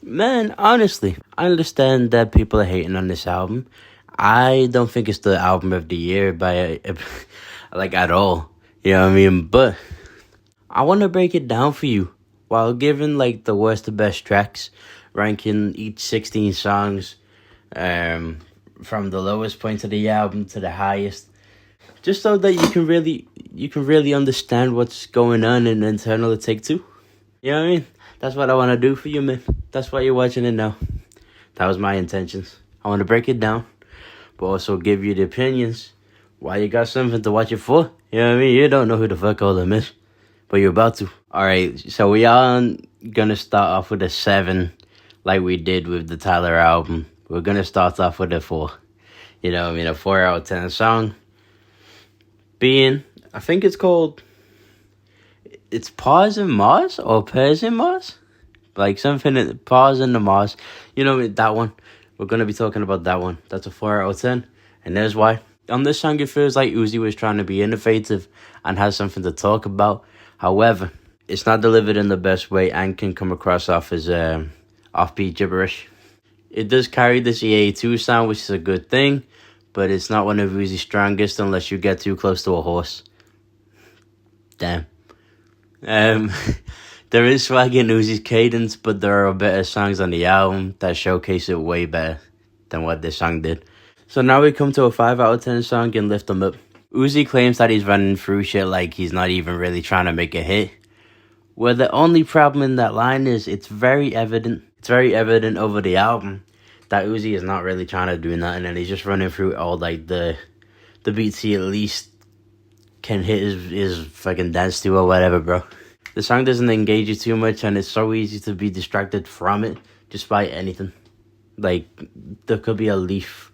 Man, honestly, I understand that people are hating on this album. I don't think it's the album of the year by like at all. You know what I mean? But I want to break it down for you while giving like the worst to best tracks, ranking each 16 songs um from the lowest point of the album to the highest, just so that you can really understand what's going on in internal Take Two. You know what I mean? That's what I want to do for you, man. That's why you're watching it now. That was my intentions. I want to break it down, but also give you the opinions. Why you got something to watch it for? You know what I mean? You don't know who the fuck all them is, but you're about to. Alright, so we are gonna start off with a 7, like we did with the Tyler album. We're gonna start off with a 4. You know what I mean? A 4 out of 10 song. Being, I think it's called, it's Pause and Mars or Pairs and Mars? Like something, Pause in the Mars. You know that one. We're going to be talking about that one. That's a 4 out of 10. And there's why. On this song, it feels like Uzi was trying to be innovative and has something to talk about. However, it's not delivered in the best way and can come across off as offbeat gibberish. It does carry this EA2 sound, which is a good thing, but it's not one of Uzi's strongest unless you get too close to a horse. Damn. There is swag in Uzi's cadence, but there are better songs on the album that showcase it way better than what this song did. So now we come to a 5 out of 10 song in Lift 'Em Up. Uzi claims that he's running through shit like he's not even really trying to make a hit. Where the only problem in that line is it's very evident over the album that Uzi is not really trying to do nothing and he's just running through all like the beats he at least can hit his fucking dance to or whatever, bro. The song doesn't engage you too much and it's so easy to be distracted from it just by anything. Like, there could be a leaf.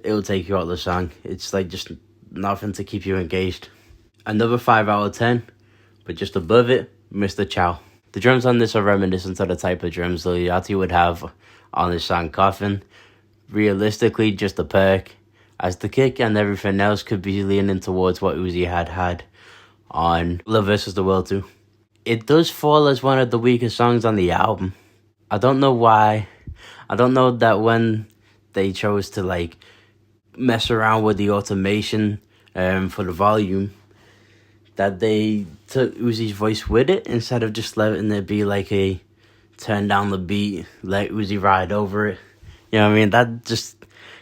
It'll take you out of the song. It's like just nothing to keep you engaged. Another 5 out of 10, but just above it, Mr. Chow. The drums on this are reminiscent of the type of drums Lil Uzi would have on his song Coffin. Realistically, just a perk, as the kick and everything else could be leaning towards what Uzi had on Love vs. the World 2. It does fall as one of the weakest songs on the album. I don't know why. I don't know that when they chose to like mess around with the automation for the volume, that they took Uzi's voice with it instead of just letting it be like a turn down the beat, let Uzi ride over it. You know what I mean? That just,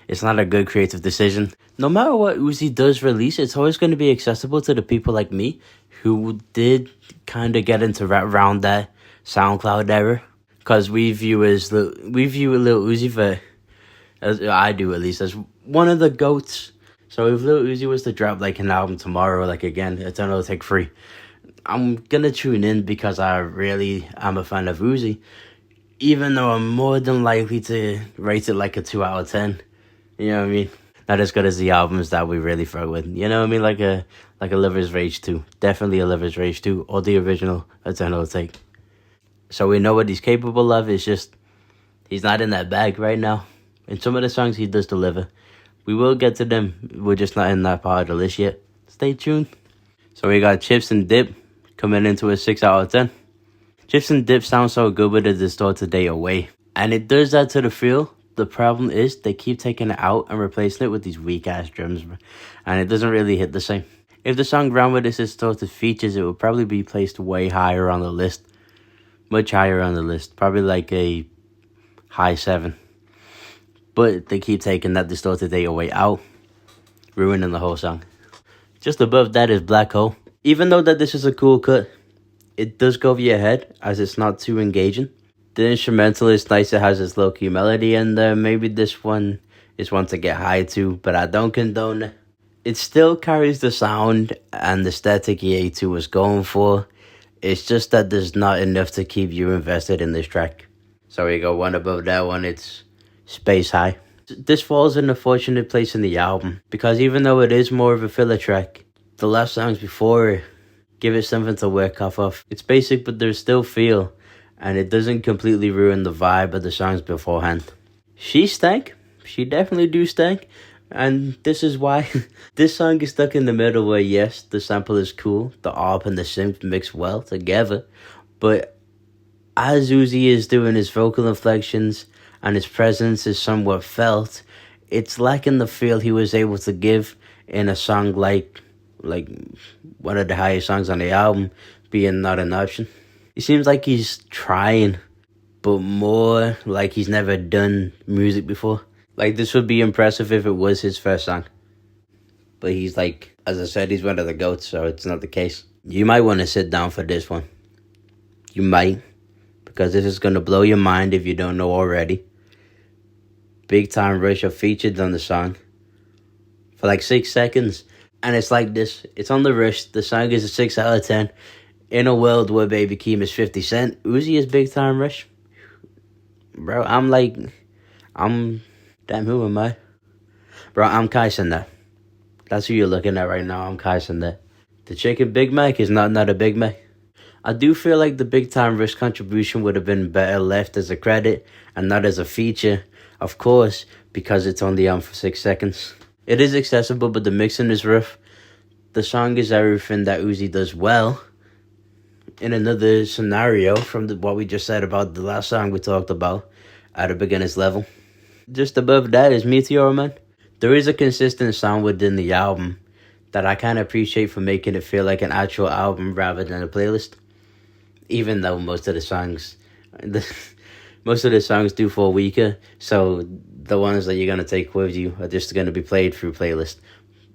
it's not a good creative decision. No matter what Uzi does release, it's always going to be accessible to the people like me who did kind of get into rap around that SoundCloud era. Because we view Lil Uzi Vert, as I do at least, as one of the GOATs. So if Lil Uzi was to drop like an album tomorrow, like again, Eternal Take 3, I'm gonna tune in because I really am a fan of Uzi. Even though I'm more than likely to rate it like a 2 out of 10. You know what I mean? Not as good as the albums that we really fuck with. You know what I mean? Like a Lover's Rage 2. Definitely a Lover's Rage 2. Or the original Eternal Take. So we know what he's capable of. It's just, he's not in that bag right now. In some of the songs he does deliver. We will get to them. We're just not in that part of the list yet. Stay tuned. So we got Chips and Dip coming into a 6 out of 10. Chips and Dip sound so good with a distorted day away. And it does that to the feel. The problem is they keep taking it out and replacing it with these weak-ass drums. And it doesn't really hit the same. If the song ran with its distorted features, it would probably be placed way higher on the list. Much higher on the list. Probably like a high 7. But they keep taking that distorted 808 out, ruining the whole song. Just above that is Black Hole. Even though that this is a cool cut, it does go over your head as it's not too engaging. The instrumental is nice. It has this low-key melody in there. Maybe this one is one to get high to, but I don't condone it. It still carries the sound and the aesthetic EA2 was going for. It's just that there's not enough to keep you invested in this track. So we go one above that one. It's Space High. This falls in a fortunate place in the album because even though it is more of a filler track, the last songs before it give it something to work off of. It's basic, but there's still feel, and it doesn't completely ruin the vibe of the songs beforehand. She stank. She definitely do stank. And this is why this song is stuck in the middle where, yes, the sample is cool, the ARP and the synth mix well together, but as Uzi is doing his vocal inflections and his presence is somewhat felt, it's lacking the feel he was able to give in a song like one of the highest songs on the album, being Not an Option. It seems like he's trying, but more like he's never done music before. Like, this would be impressive if it was his first song. But he's like, as I said, he's one of the GOATs, so it's not the case. You might want to sit down for this one. You might, because this is going to blow your mind if you don't know already. Big Time Rush are featured on the song for like 6 seconds. And it's like this. It's on the Rush. The song is a 6 out of 10. In a world where Baby Keem is 50 Cent, Uzi is Big Time Rush. Bro, damn, who am I? Bro, I'm Kaisen that. That's who you're looking at right now. I'm Kaisen that. The chicken Big Mac is not a Big Mac. I do feel like the Big Time Rush contribution would have been better left as a credit and not as a feature. Of course, because it's only on for 6 seconds. It is accessible, but the mixing is rough. The song is everything that Uzi does well. In another scenario from what we just said about the last song we talked about at a beginner's level. Just above that is Meteor Man. There is a consistent sound within the album that I kind of appreciate for making it feel like an actual album rather than a playlist. Even though most of the songs do fall weaker, so the ones that you're going to take with you are just going to be played through playlist.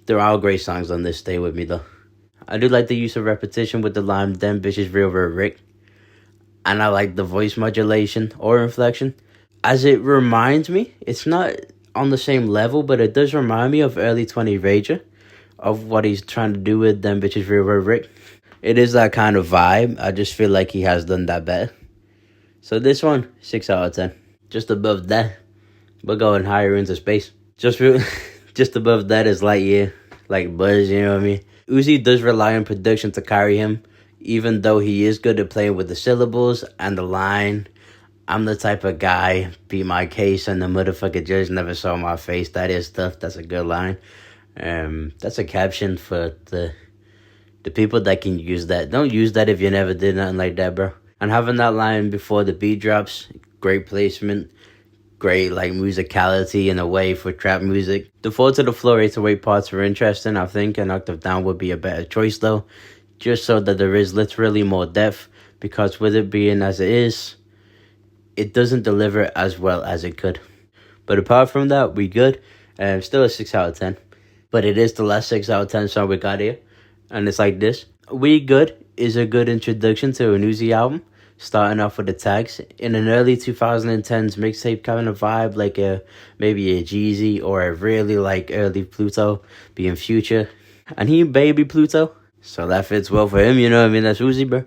There are great songs on this, stay with me though. I do like the use of repetition with the line, "Them bitches real Rick." And I like the voice modulation or inflection. As it reminds me, it's not on the same level, but it does remind me of early 20 Rager, of what he's trying to do with "Them bitches real Rick." It is that kind of vibe. I just feel like he has done that better. So this one, 6 out of 10. Just above that, we're going higher into space. Just above that is Lightyear, like Buzz, you know what I mean? Uzi does rely on production to carry him, even though he is good at playing with the syllables and the line. I'm the type of guy, beat my case and the motherfucker judge never saw my face. That is tough. That's a good line. That's a caption for the people that can use that. Don't use that if you never did nothing like that, bro. And having that line before the beat drops, great placement. Great like musicality in a way for trap music. The 4 to the floor 808 parts are interesting. I think an octave down would be a better choice though, just so that there is literally more depth, because with it being as it is, it doesn't deliver as well as it could. But apart from that, we good. Still a 6 out of 10. But it is the last 6 out of 10 song we got here. And it's like this. We Good is a good introduction to a Uzi album. Starting off with the tags in an early 2010s mixtape kind of vibe, like maybe a Jeezy or a really like early Pluto being Future, and he baby Pluto, so that fits well for him. You know what I mean? That's Uzi, bro.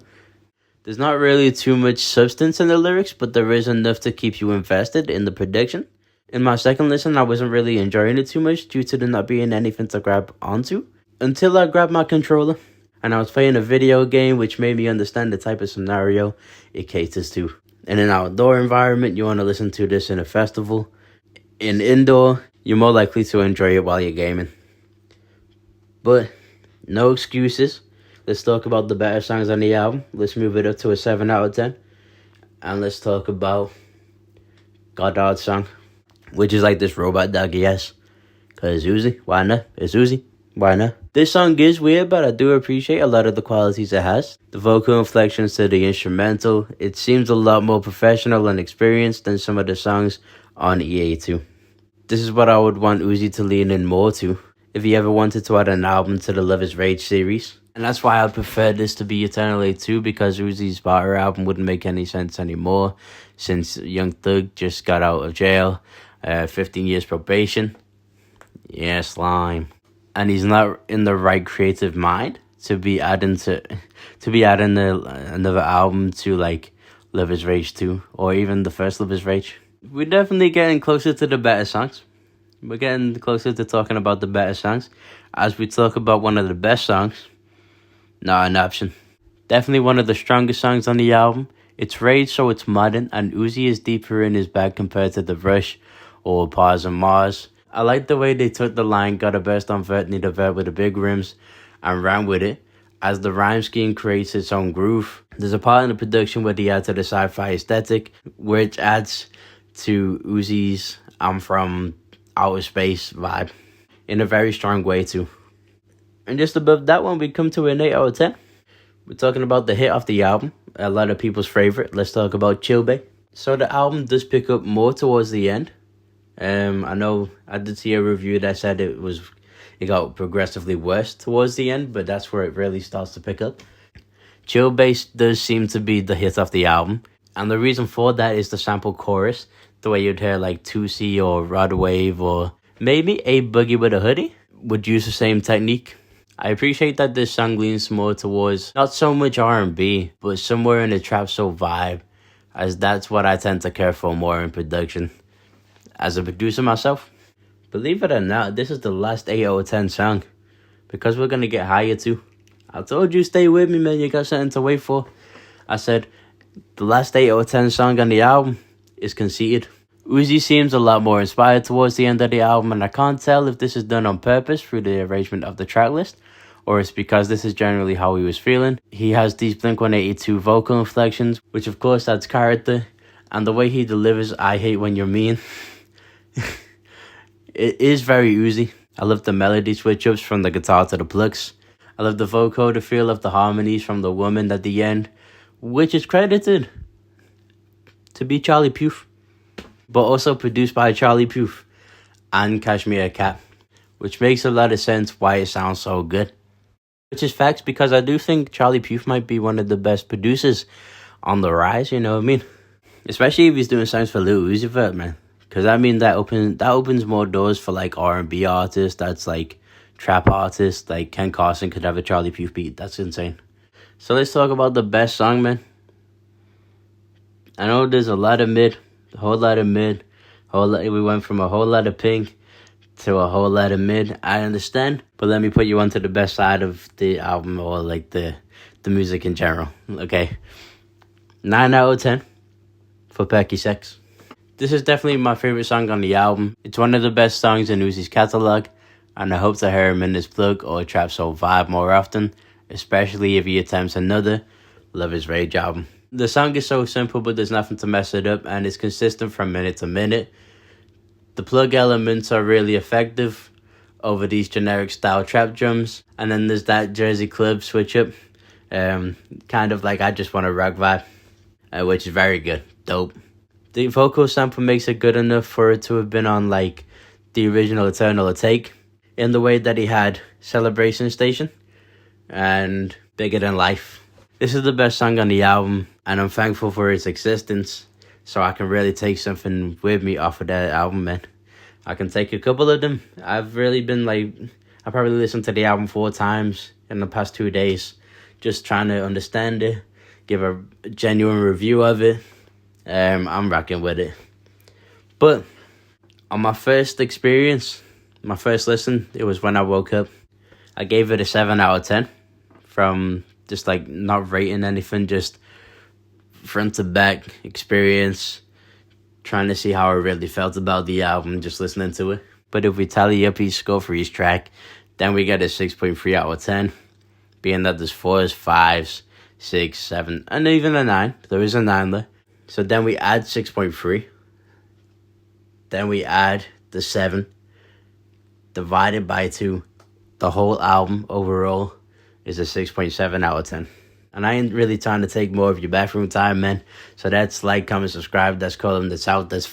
There's not really too much substance in the lyrics, but there is enough to keep you invested in the production. In my second listen, I wasn't really enjoying it too much due to there not being anything to grab onto until I grabbed my controller. And I was playing a video game, which made me understand the type of scenario it caters to. In an outdoor environment, you want to listen to this in a festival. In indoor, you're more likely to enjoy it while you're gaming. But no excuses. Let's talk about the better songs on the album. Let's move it up to a 7 out of 10. And let's talk about Godard's song, which is like this robot doggy ass. Because Uzi, why not? It's Uzi. Why not? This song is weird, but I do appreciate a lot of the qualities it has. The vocal inflections to the instrumental, it seems a lot more professional and experienced than some of the songs on EA2. This is what I would want Uzi to lean in more to, if he ever wanted to add an album to the Love Is Rage series. And that's why I prefer this to be Eternal 2, because Uzi's Power album wouldn't make any sense anymore, since Young Thug just got out of jail, 15 years probation. Yeah, slime. And he's not in the right creative mind to be adding another album to like Love Is Rage 2 or even the first Love Is Rage. We're definitely getting closer to the better songs. We're getting closer to talking about the better songs as we talk about one of the best songs. Not an Option. Definitely one of the strongest songs on the album. It's rage, so it's modern, and Uzi is deeper in his bag compared to The Rush or Pause and Mars. I like the way they took the line, got a burst on Vert, need a Vert with the big rims, and ran with it, as the rhyme scheme creates its own groove. There's a part in the production where he adds to the sci-fi aesthetic, which adds to Uzi's "I'm from outer space" vibe in a very strong way too. And just above that one, we come to an 8 out of 10. We're talking about the hit off the album, a lot of people's favorite. Let's talk about Chill Bay. So the album does pick up more towards the end. I know I did see a review that said it got progressively worse towards the end, but that's where it really starts to pick up. Chill Bass does seem to be the hit of the album, and the reason for that is the sample chorus, the way you'd hear like 2C or Rod Wave or maybe A Boogie with a Hoodie would use the same technique. I appreciate that this song leans more towards not so much R&B, but somewhere in the trap soul vibe, as that's what I tend to care for more in production. As a producer myself, believe it or not, this is the last 8 out of 10 song, because we're gonna get higher too. I told you, stay with me, man. You got something to wait for. I said the last 8 out of 10 song on the album is Conceited. Uzi seems a lot more inspired towards the end of the album, and I can't tell if this is done on purpose through the arrangement of the track list, or it's because this is generally how he was feeling. He has these Blink-182 vocal inflections, which of course adds character, and the way he delivers "I hate when you're mean." It is very Uzi. I love the melody switch-ups from the guitar to the plucks. I love the vocoder feel of the harmonies from the woman at the end, which is credited to be Charlie Puth, but also produced by Charlie Puth and Kashmir Cat, which makes a lot of sense why it sounds so good. Which is facts, because I do think Charlie Puth might be one of the best producers on the rise, you know what I mean? Especially if he's doing songs for Lil Uzi Vert, man. Because I mean, that opens more doors for like R&B artists, that's like trap artists, like Ken Carson could have a Charlie Puth beat. That's insane. So let's talk about the best song, man. I know there's a lot of mid, a whole lot of mid. We went from a whole lot of pink to a whole lot of mid. I understand, but let me put you onto the best side of the album, or like the music in general. Okay, 9 out of 10 for Perky Sex. This is definitely my favorite song on the album. It's one of the best songs in Uzi's catalog, and I hope to hear him in this plug or trap soul vibe more often, especially if he attempts another Love Is Rage album. The song is so simple, but there's nothing to mess it up, and it's consistent from minute to minute. The plug elements are really effective over these generic style trap drums, and then there's that Jersey Club switch up, kind of like I Just Want to Rock vibe, which is very good, dope. The vocal sample makes it good enough for it to have been on like the original Eternal Atake, in the way that he had Celebration Station and Bigger Than Life. This is the best song on the album, and I'm thankful for its existence, so I can really take something with me off of that album, man. I can take a couple of them. I've really been like, I probably listened to the album 4 times in the past 2 days, just trying to understand it, give a genuine review of it. I'm rocking with it. But on my first experience, my first listen, it was when I woke up. I gave it a 7 out of 10 from just like not rating anything, just front to back experience, trying to see how I really felt about the album, just listening to it. But if we tally up each score for each track, then we get a 6.3 out of 10, being that there's 4s, 5s, 6, 7, and even a 9. There is a 9 there. So then we add 6.3. Then we add the 7. Divided by 2. The whole album overall is a 6.7 out of 10. And I ain't really trying to take more of your bathroom time, man. So that's like, comment, subscribe. That's calling this out. That's